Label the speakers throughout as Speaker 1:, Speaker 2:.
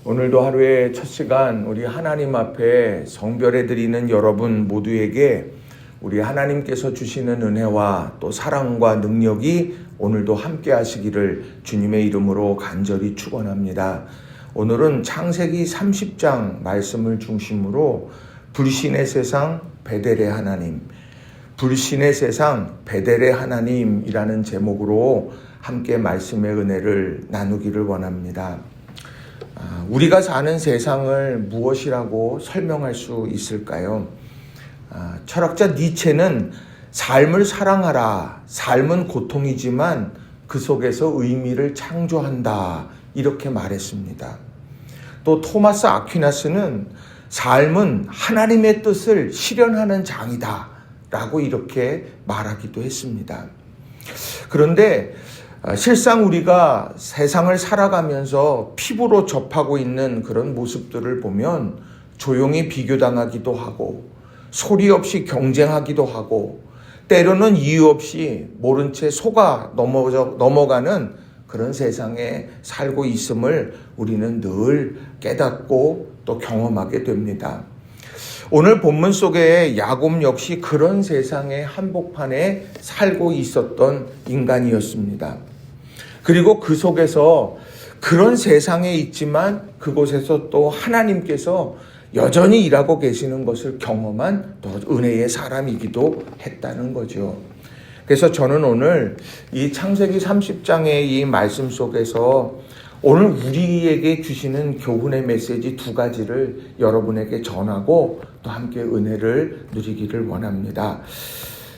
Speaker 1: 오늘도 하루의 첫 시간 우리 하나님 앞에 성별해 드리는 여러분 모두에게 우리 하나님께서 주시는 은혜와 또 사랑과 능력이 오늘도 함께 하시기를 주님의 이름으로 간절히 축원합니다. 오늘은 창세기 30장 말씀을 중심으로 불신의 세상 베델의 하나님, 불신의 세상 베델의 하나님이라는 제목으로 함께 말씀의 은혜를 나누기를 원합니다. 우리가 사는 세상을 무엇이라고 설명할 수 있을까요? 철학자 니체는 삶을 사랑하라, 삶은 고통이지만 그 속에서 의미를 창조한다, 이렇게 말했습니다. 또 토마스 아퀴나스는 삶은 하나님의 뜻을 실현하는 장이다 라고 이렇게 말하기도 했습니다. 그런데 실상 우리가 세상을 살아가면서 피부로 접하고 있는 그런 모습들을 보면 조용히 비교당하기도 하고 소리 없이 경쟁하기도 하고 때로는 이유 없이 모른 채 속아 넘어가는 그런 세상에 살고 있음을 우리는 늘 깨닫고 또 경험하게 됩니다. 오늘 본문 속에 야곱 역시 그런 세상의 한복판에 살고 있었던 인간이었습니다. 그리고 그 속에서 그런 세상에 있지만 그곳에서 또 하나님께서 여전히 일하고 계시는 것을 경험한 또 은혜의 사람이기도 했다는 거죠. 그래서 저는 오늘 이 창세기 30장의 이 말씀 속에서 오늘 우리에게 주시는 교훈의 메시지 두 가지를 여러분에게 전하고 또 함께 은혜를 누리기를 원합니다.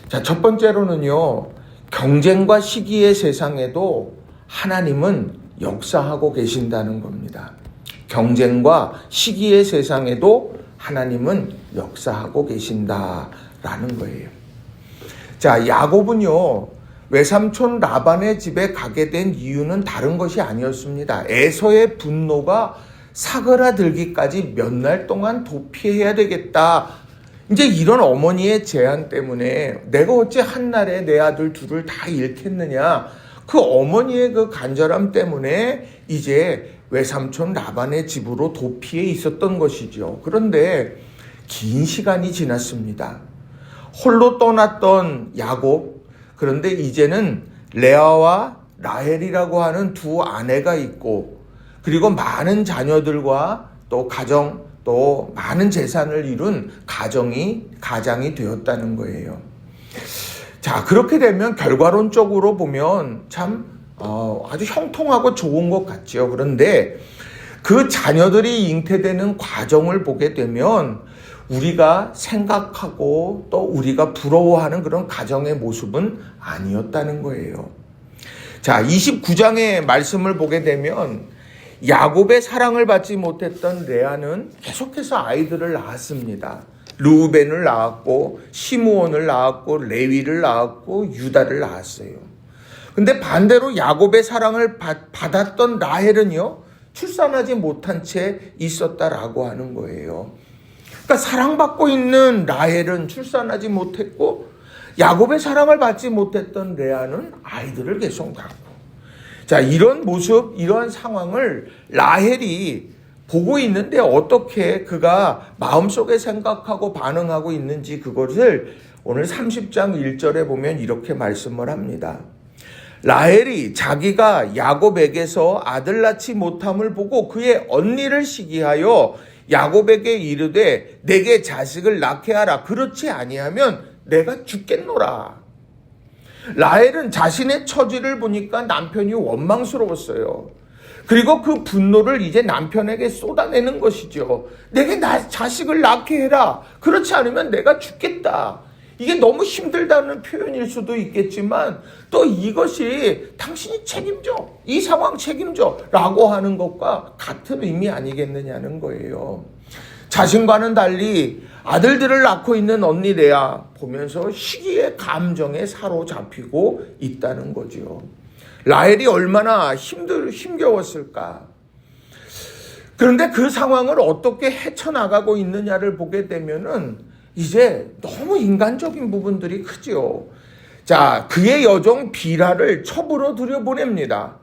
Speaker 1: 자, 첫 번째로는요, 경쟁과 시기의 세상에도 하나님은 역사하고 계신다는 겁니다. 경쟁과 시기의 세상에도 하나님은 역사하고 계신다라는 거예요. 자, 야곱은요, 외삼촌 라반의 집에 가게 된 이유는 다른 것이 아니었습니다. 에서의 분노가 사그라들기까지 몇 날 동안 도피해야 되겠다. 이제 이런 어머니의 제안 때문에 내가 어째 한날에 내 아들 둘을 다 잃겠느냐. 그 어머니의 그 간절함 때문에 이제 외삼촌 라반의 집으로 도피해 있었던 것이죠. 그런데 긴 시간이 지났습니다. 홀로 떠났던 야곱, 그런데 이제는 레아와 라헬이라고 하는 두 아내가 있고 그리고 많은 자녀들과 또 가정 또 많은 재산을 이룬 가장이 되었다는 거예요. 자, 그렇게 되면 결과론적으로 보면 참 아주 형통하고 좋은 것 같죠. 그런데 그 자녀들이 잉태되는 과정을 보게 되면 우리가 생각하고 또 우리가 부러워하는 그런 가정의 모습은 아니었다는 거예요. 자, 29장의 말씀을 보게 되면 야곱의 사랑을 받지 못했던 레아는 계속해서 아이들을 낳았습니다. 르우벤을 낳았고 시므온을 낳았고 레위를 낳았고 유다를 낳았어요. 근데 반대로 야곱의 사랑을 받았던 라헬은요, 출산하지 못한 채 있었다라고 하는 거예요. 그러니까 사랑받고 있는 라헬은 출산하지 못했고 야곱의 사랑을 받지 못했던 레아는 아이들을 계속 낳고. 자, 이런 모습, 이러한 상황을 라헬이 보고 있는데 어떻게 그가 마음속에 생각하고 반응하고 있는지 그것을 오늘 30장 1절에 보면 이렇게 말씀을 합니다. 라헬이 자기가 야곱에게서 아들 낳지 못함을 보고 그의 언니를 시기하여 야곱에게 이르되 내게 자식을 낳게 하라. 그렇지 아니하면 내가 죽겠노라. 라헬은 자신의 처지를 보니까 남편이 원망스러웠어요. 그리고 그 분노를 이제 남편에게 쏟아내는 것이죠. 내게 자식을 낳게 해라. 그렇지 않으면 내가 죽겠다. 이게 너무 힘들다는 표현일 수도 있겠지만 또 이것이 당신이 책임져. 이 상황 책임져. 라고 하는 것과 같은 의미 아니겠느냐는 거예요. 자신과는 달리 아들들을 낳고 있는 언니 레아 보면서 시기의 감정에 사로잡히고 있다는 거죠. 라헬이 얼마나 힘겨웠을까. 그런데 그 상황을 어떻게 헤쳐나가고 있느냐를 보게 되면은 이제 너무 인간적인 부분들이 크죠. 자, 그의 여종 비라를 첩으로 들여보냅니다.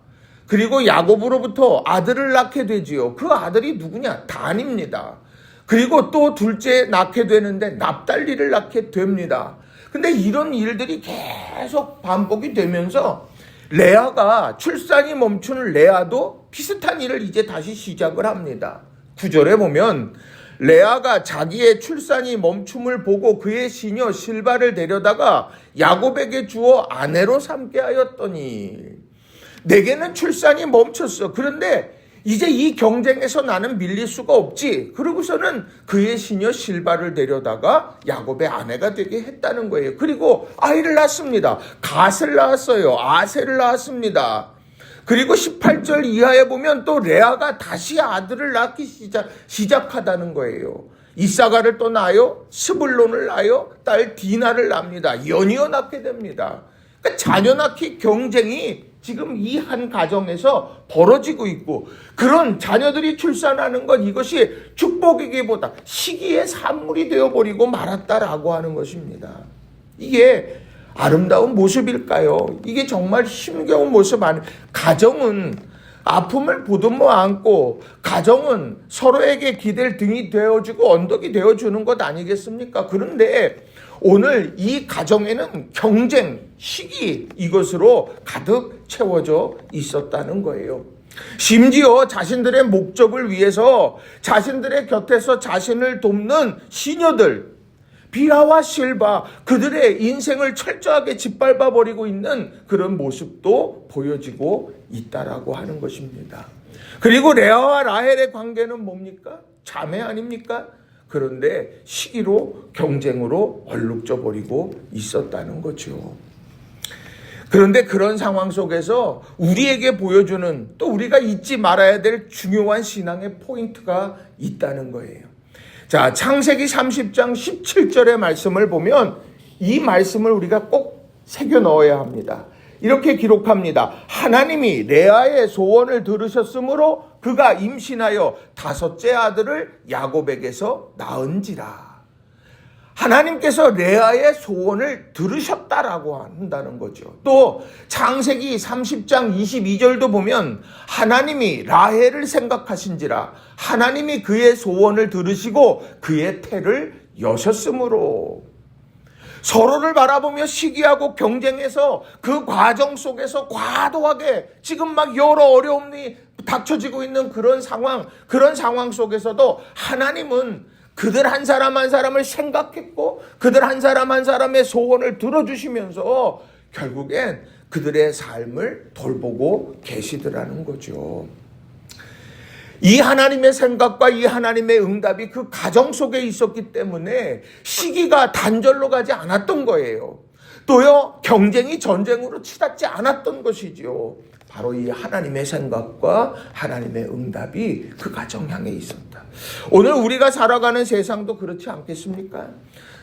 Speaker 1: 그리고 야곱으로부터 아들을 낳게 되지요. 그 아들이 누구냐? 단입니다. 그리고 또 둘째 낳게 되는데 납달리를 낳게 됩니다. 근데 이런 일들이 계속 반복이 되면서 레아가 출산이 멈춘 레아도 비슷한 일을 이제 다시 시작을 합니다. 9절에 보면 레아가 자기의 출산이 멈춤을 보고 그의 시녀 실바를 데려다가 야곱에게 주어 아내로 삼게 하였더니 내게는 출산이 멈췄어. 그런데 이제 이 경쟁에서 나는 밀릴 수가 없지. 그러고서는 그의 시녀 실바를 데려다가 야곱의 아내가 되게 했다는 거예요. 그리고 아이를 낳습니다. 갓을 낳았어요. 아셀을 낳았습니다. 그리고 18절 이하에 보면 또 레아가 다시 아들을 낳기 시작하다는 거예요. 이사가를 또 낳아요. 스불론을 낳아요. 딸 디나를 낳습니다. 연이어 낳게 됩니다. 그러니까 자녀 낳기 경쟁이 지금 이 한 가정에서 벌어지고 있고, 그런 자녀들이 출산하는 것, 이것이 축복이기보다 시기의 산물이 되어버리고 말았다라고 하는 것입니다. 이게 아름다운 모습일까요? 이게 정말 힘겨운 모습 아니에요. 가정은 아픔을 보듬어 안고, 가정은 서로에게 기댈 등이 되어주고 언덕이 되어주는 것 아니겠습니까? 그런데 오늘 이 가정에는 경쟁, 시기, 이것으로 가득 채워져 있었다는 거예요. 심지어 자신들의 목적을 위해서 자신들의 곁에서 자신을 돕는 시녀들, 비라와 실바, 그들의 인생을 철저하게 짓밟아 버리고 있는 그런 모습도 보여지고 있다라고 하는 것입니다. 그리고 레아와 라헬의 관계는 뭡니까? 자매 아닙니까? 그런데 시기로 경쟁으로 얼룩져 버리고 있었다는 거죠. 그런데 그런 상황 속에서 우리에게 보여주는, 또 우리가 잊지 말아야 될 중요한 신앙의 포인트가 있다는 거예요. 자, 창세기 30장 17절의 말씀을 보면 이 말씀을 우리가 꼭 새겨 넣어야 합니다. 이렇게 기록합니다. 하나님이 레아의 소원을 들으셨으므로 그가 임신하여 5째 아들을 야곱에게서 낳은지라. 하나님께서 레아의 소원을 들으셨다라고 한다는 거죠. 또 창세기 30장 22절도 보면 하나님이 라헬을 생각하신지라. 하나님이 그의 소원을 들으시고 그의 태를 여셨으므로. 서로를 바라보며 시기하고 경쟁해서 그 과정 속에서 과도하게 지금 막 여러 어려움이 닥쳐지고 있는 그런 상황 속에서도 하나님은 그들 한 사람 한 사람을 생각했고 그들 한 사람 한 사람의 소원을 들어주시면서 결국엔 그들의 삶을 돌보고 계시더라는 거죠. 이 하나님의 생각과 이 하나님의 응답이 그 가정 속에 있었기 때문에 시기가 단절로 가지 않았던 거예요. 또요, 경쟁이 전쟁으로 치닫지 않았던 것이죠. 바로 이 하나님의 생각과 하나님의 응답이 그 가정 향해 있었다. 오늘 우리가 살아가는 세상도 그렇지 않겠습니까?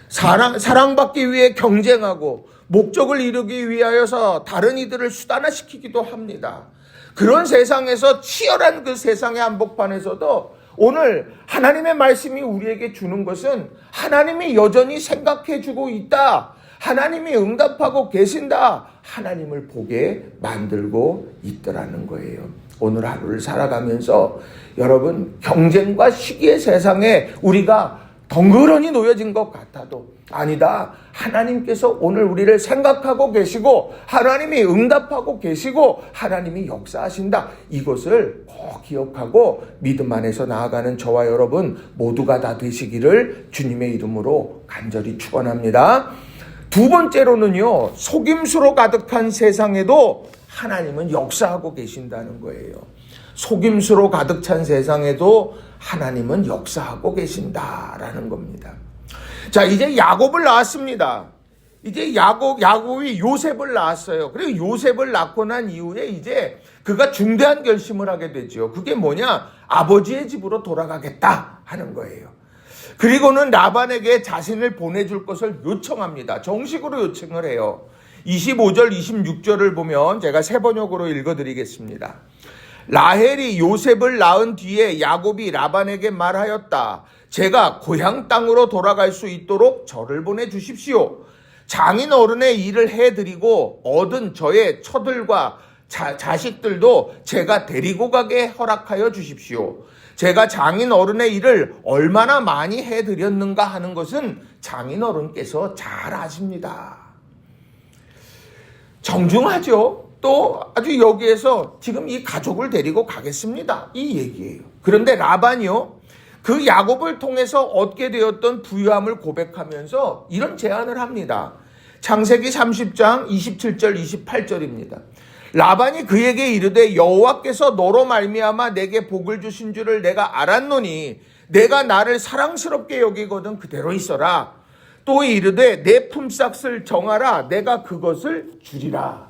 Speaker 1: 사랑받기 위해 경쟁하고 목적을 이루기 위하여서 다른 이들을 수단화시키기도 합니다. 그런 세상에서, 치열한 그 세상의 한복판에서도 오늘 하나님의 말씀이 우리에게 주는 것은 하나님이 여전히 생각해 주고 있다. 하나님이 응답하고 계신다. 하나님을 보게 만들고 있더라는 거예요. 오늘 하루를 살아가면서 여러분, 경쟁과 시기의 세상에 우리가 덩그러니 놓여진 것 같아도 아니다. 하나님께서 오늘 우리를 생각하고 계시고 하나님이 응답하고 계시고 하나님이 역사하신다. 이것을 꼭 기억하고 믿음 안에서 나아가는 저와 여러분 모두가 다 되시기를 주님의 이름으로 간절히 축원합니다. 두 번째로는요, 속임수로 가득한 세상에도 하나님은 역사하고 계신다는 거예요. 속임수로 가득 찬 세상에도 하나님은 역사하고 계신다라는 겁니다. 자, 이제 야곱을 낳았습니다. 이제 야곱이 요셉을 낳았어요. 그리고 요셉을 낳고 난 이후에 이제 그가 중대한 결심을 하게 되죠. 그게 뭐냐? 아버지의 집으로 돌아가겠다 하는 거예요. 그리고는 라반에게 자신을 보내줄 것을 요청합니다. 정식으로 요청을 해요. 25절, 26절을 보면 제가 세 번역으로 읽어드리겠습니다. 라헬이 요셉을 낳은 뒤에 야곱이 라반에게 말하였다. 제가 고향 땅으로 돌아갈 수 있도록 저를 보내주십시오. 장인 어른의 일을 해드리고 얻은 저의 처들과 자식들도 제가 데리고 가게 허락하여 주십시오. 제가 장인 어른의 일을 얼마나 많이 해드렸는가 하는 것은 장인 어른께서 잘 아십니다. 정중하죠. 또 아주 여기에서 지금 이 가족을 데리고 가겠습니다. 이 얘기예요. 그런데 라반이요, 그 야곱을 통해서 얻게 되었던 부유함을 고백하면서 이런 제안을 합니다. 창세기 30장 27절 28절입니다. 라반이 그에게 이르되 여호와께서 너로 말미암아 내게 복을 주신 줄을 내가 알았노니 내가 나를 사랑스럽게 여기거든 그대로 있어라. 또 이르되 내 품삯을 정하라. 내가 그것을 주리라.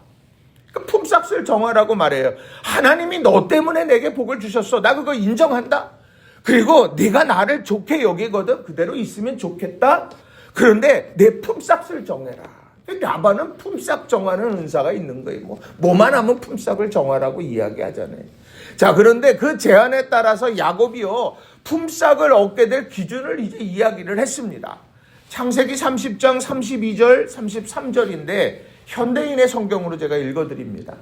Speaker 1: 그러니까 품삯을 정하라고 말해요. 하나님이 너 때문에 내게 복을 주셨어. 나 그거 인정한다. 그리고 네가 나를 좋게 여기거든 그대로 있으면 좋겠다. 그런데 내 품삯을 정해라. 라반은 품삯 정하는 은사가 있는 거예요. 뭐만 하면 품삯을 정하라고 이야기하잖아요. 자, 그런데 그 제안에 따라서 야곱이요, 품삯을 얻게 될 기준을 이제 이야기를 했습니다. 창세기 30장 32절 33절인데 현대인의 성경으로 제가 읽어드립니다.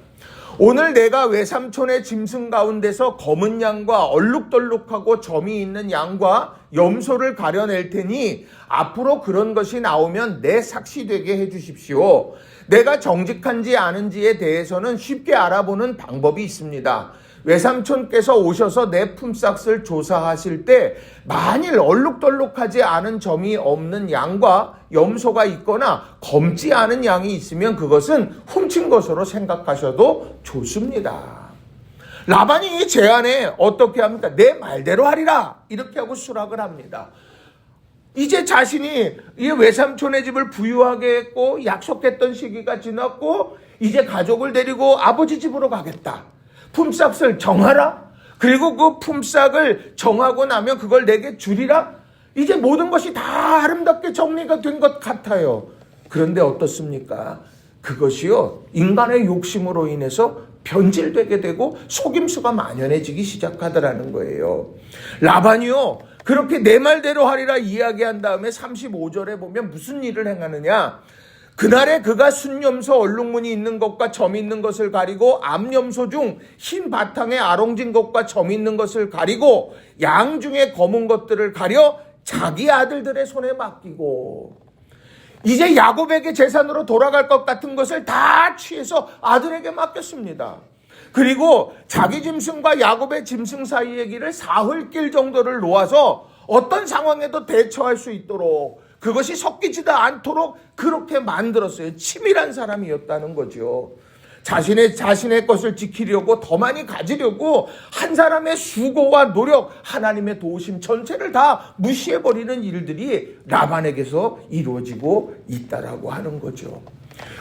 Speaker 1: 오늘 내가 외삼촌의 짐승 가운데서 검은 양과 얼룩덜룩하고 점이 있는 양과 염소를 가려낼 테니 앞으로 그런 것이 나오면 내 삭시 되게 해주십시오. 내가 정직한지 아는지에 대해서는 쉽게 알아보는 방법이 있습니다. 외삼촌께서 오셔서 내 품삯을 조사하실 때 만일 얼룩덜룩하지 않은 점이 없는 양과 염소가 있거나 검지 않은 양이 있으면 그것은 훔친 것으로 생각하셔도 좋습니다. 라반이 이 제안에 어떻게 합니까? 내 말대로 하리라. 이렇게 하고 수락을 합니다. 이제 자신이 이 외삼촌의 집을 부유하게 했고 약속했던 시기가 지났고 이제 가족을 데리고 아버지 집으로 가겠다. 품삯을 정하라. 그리고 그 품삯을 정하고 나면 그걸 내게 주리라. 이제 모든 것이 다 아름답게 정리가 된 것 같아요. 그런데 어떻습니까? 그것이요, 인간의 욕심으로 인해서 변질되게 되고 속임수가 만연해지기 시작하더라는 거예요. 라반이요, 그렇게 내 말대로 하리라 이야기한 다음에 35절에 보면 무슨 일을 행하느냐. 그날에 그가 순염소 얼룩무늬 있는 것과 점 있는 것을 가리고 암염소 중 흰 바탕에 아롱진 것과 점 있는 것을 가리고 양 중에 검은 것들을 가려 자기 아들들의 손에 맡기고, 이제 야곱에게 재산으로 돌아갈 것 같은 것을 다 취해서 아들에게 맡겼습니다. 그리고 자기 짐승과 야곱의 짐승 사이의 길을 사흘길 정도를 놓아서 어떤 상황에도 대처할 수 있도록, 그것이 섞이지도 않도록 그렇게 만들었어요. 치밀한 사람이었다는 거죠. 자신의 것을 지키려고, 더 많이 가지려고 한 사람의 수고와 노력, 하나님의 도우심 전체를 다 무시해버리는 일들이 라반에게서 이루어지고 있다라고 하는 거죠.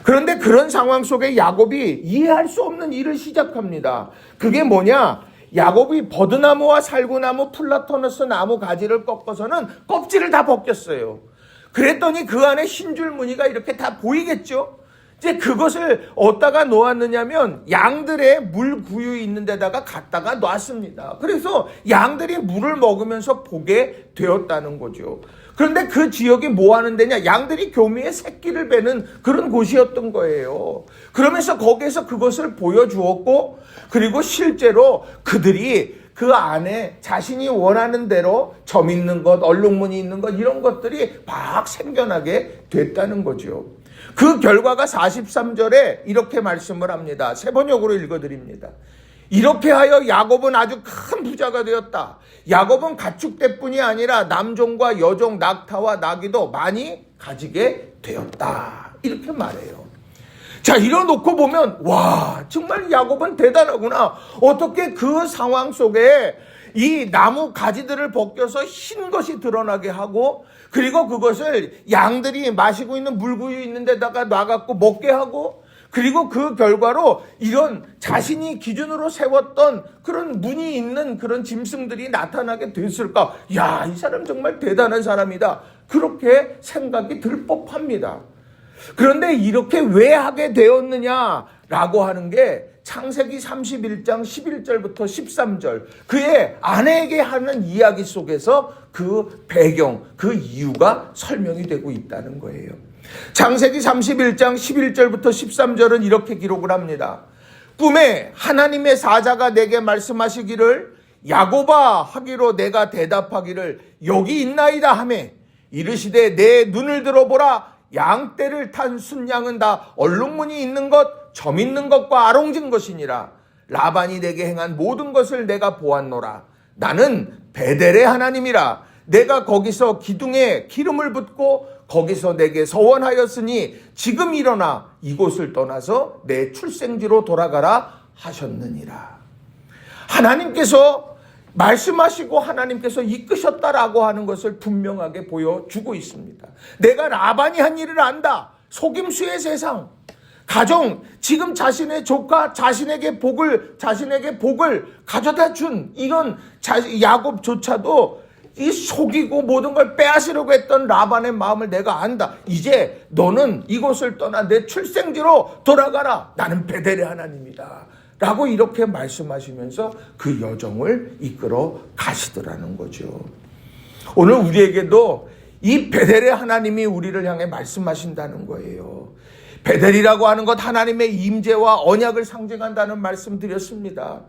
Speaker 1: 그런데 그런 상황 속에 야곱이 이해할 수 없는 일을 시작합니다. 그게 뭐냐? 야곱이 버드나무와 살구나무, 플라토너스 나무 가지를 꺾어서는 껍질을 다 벗겼어요. 그랬더니 그 안에 흰 줄 무늬가 이렇게 다 보이겠죠? 이제 그것을 어디다가 놓았느냐면 양들의 물 구유 있는 데다가 갖다가 놨습니다. 그래서 양들이 물을 먹으면서 보게 되었다는 거죠. 그런데 그 지역이 뭐 하는 데냐? 양들이 교미의 새끼를 베는 그런 곳이었던 거예요. 그러면서 거기에서 그것을 보여주었고, 그리고 실제로 그들이 그 안에 자신이 원하는 대로 점 있는 것, 얼룩무늬 있는 것, 이런 것들이 막 생겨나게 됐다는 거죠. 그 결과가 43절에 이렇게 말씀을 합니다. 세 번역으로 읽어드립니다. 이렇게 하여 야곱은 아주 큰 부자가 되었다. 야곱은 가축대뿐이 아니라 남종과 여종, 낙타와 나귀도 많이 가지게 되었다. 이렇게 말해요. 자, 이러놓고 보면 와, 정말 야곱은 대단하구나. 어떻게 그 상황 속에 이 나무 가지들을 벗겨서 흰 것이 드러나게 하고, 그리고 그것을 양들이 마시고 있는 물구유 있는 데다가 놔갖고 먹게 하고, 그리고 그 결과로 이런 자신이 기준으로 세웠던 그런 무늬 있는 그런 짐승들이 나타나게 됐을까? 야, 이 사람 정말 대단한 사람이다. 그렇게 생각이 들 법합니다. 그런데 이렇게 왜 하게 되었느냐라고 하는 게 창세기 31장 11절부터 13절 그의 아내에게 하는 이야기 속에서 그 배경, 그 이유가 설명이 되고 있다는 거예요. 창세기 31장 11절부터 13절은 이렇게 기록을 합니다. 꿈에 하나님의 사자가 내게 말씀하시기를 야곱아 하기로 내가 대답하기를 여기 있나이다 하매 이르시되 내 눈을 들어보라 양떼를 탄 순양은 다 얼룩무늬 있는 것 점 있는 것과 아롱진 것이니라. 라반이 내게 행한 모든 것을 내가 보았노라. 나는 베델의 하나님이라. 내가 거기서 기둥에 기름을 붓고 거기서 내게 서원하였으니 지금 일어나 이곳을 떠나서 내 출생지로 돌아가라 하셨느니라. 하나님께서 말씀하시고 하나님께서 이끄셨다라고 하는 것을 분명하게 보여주고 있습니다. 내가 라반이 한 일을 안다. 속임수의 세상, 가정, 지금 자신의 조카 자신에게 복을 가져다 준 이런 야곱조차도 이 속이고 모든 걸 빼앗으려고 했던 라반의 마음을 내가 안다. 이제 너는 이곳을 떠나 내 출생지로 돌아가라. 나는 베델의 하나님이다. 라고 이렇게 말씀하시면서 그 여정을 이끌어 가시더라는 거죠. 오늘 우리에게도 이 베델의 하나님이 우리를 향해 말씀하신다는 거예요. 베델이라고 하는 것 하나님의 임재와 언약을 상징한다는 말씀 드렸습니다.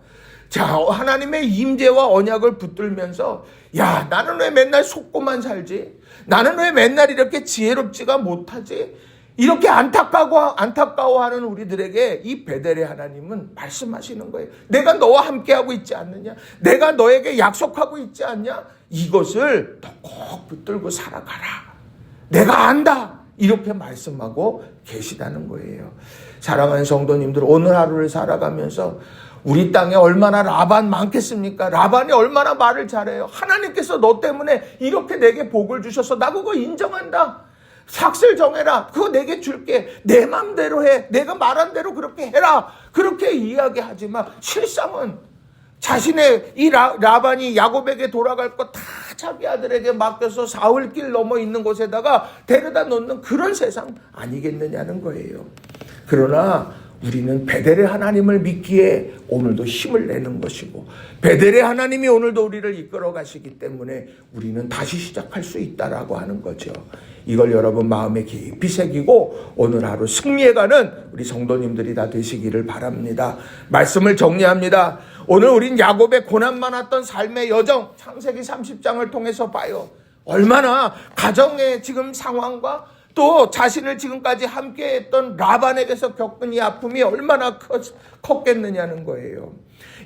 Speaker 1: 자, 하나님의 임재와 언약을 붙들면서 야, 나는 왜 맨날 속고만 살지? 나는 왜 맨날 이렇게 지혜롭지가 못하지? 이렇게 안타까워하는 우리들에게 이 베델의 하나님은 말씀하시는 거예요. 내가 너와 함께하고 있지 않느냐? 내가 너에게 약속하고 있지 않냐? 이것을 너 꼭 붙들고 살아가라. 내가 안다. 이렇게 말씀하고 계시다는 거예요. 사랑하는 성도님들, 오늘 하루를 살아가면서 우리 땅에 얼마나 라반 많겠습니까? 라반이 얼마나 말을 잘해요. 하나님께서 너 때문에 이렇게 내게 복을 주셔서 나 그거 인정한다. 삭슬 정해라. 그거 내게 줄게. 내 맘대로 해. 내가 말한 대로 그렇게 해라. 그렇게 이야기하지만 실상은 자신의 이 라반이 야곱에게 돌아갈 거 다 자기 아들에게 맡겨서 사흘길 넘어 있는 곳에다가 데려다 놓는 그런 세상 아니겠느냐는 거예요. 그러나 우리는 베델의 하나님을 믿기에 오늘도 힘을 내는 것이고 베델의 하나님이 오늘도 우리를 이끌어 가시기 때문에 우리는 다시 시작할 수 있다라고 하는 거죠. 이걸 여러분 마음에 깊이 새기고 오늘 하루 승리해가는 우리 성도님들이 다 되시기를 바랍니다. 말씀을 정리합니다. 오늘 우린 야곱의 고난 많았던 삶의 여정 창세기 30장을 통해서 봐요. 얼마나 가정의 지금 상황과 또 자신을 지금까지 함께했던 라반에게서 겪은 이 아픔이 얼마나 컸겠느냐는 거예요.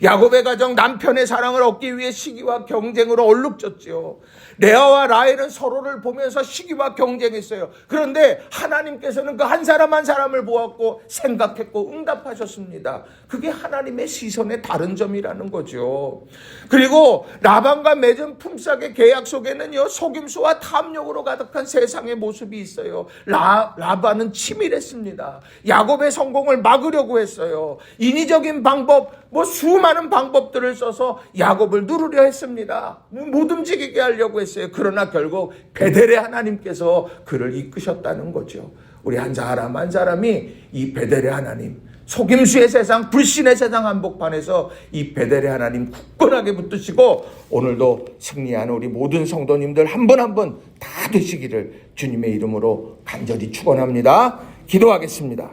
Speaker 1: 야곱의 가정 남편의 사랑을 얻기 위해 시기와 경쟁으로 얼룩졌죠. 레아와 라헬은 서로를 보면서 시기와 경쟁했어요. 그런데 하나님께서는 그 한 사람 한 사람을 보았고 생각했고 응답하셨습니다. 그게 하나님의 시선의 다른 점이라는 거죠. 그리고 라반과 맺은 품삯의 계약 속에는요, 속임수와 탐욕으로 가득한 세상의 모습이 있어요. 라반은 치밀했습니다. 야곱의 성공을 막으려고 했어요. 인위적인 방법, 수많은 방법들을 써서 야곱을 누르려 했습니다. 못 움직이게 하려고 했어요. 그러나 결국 베델의 하나님께서 그를 이끄셨다는 거죠. 우리 한 사람 한 사람이 이 베델의 하나님, 속임수의 세상, 불신의 세상 한복판에서 이 베델의 하나님 굳건하게 붙드시고 오늘도 승리하는 우리 모든 성도님들 한 분 한 분 다 되시기를 주님의 이름으로 간절히 축원합니다. 기도하겠습니다.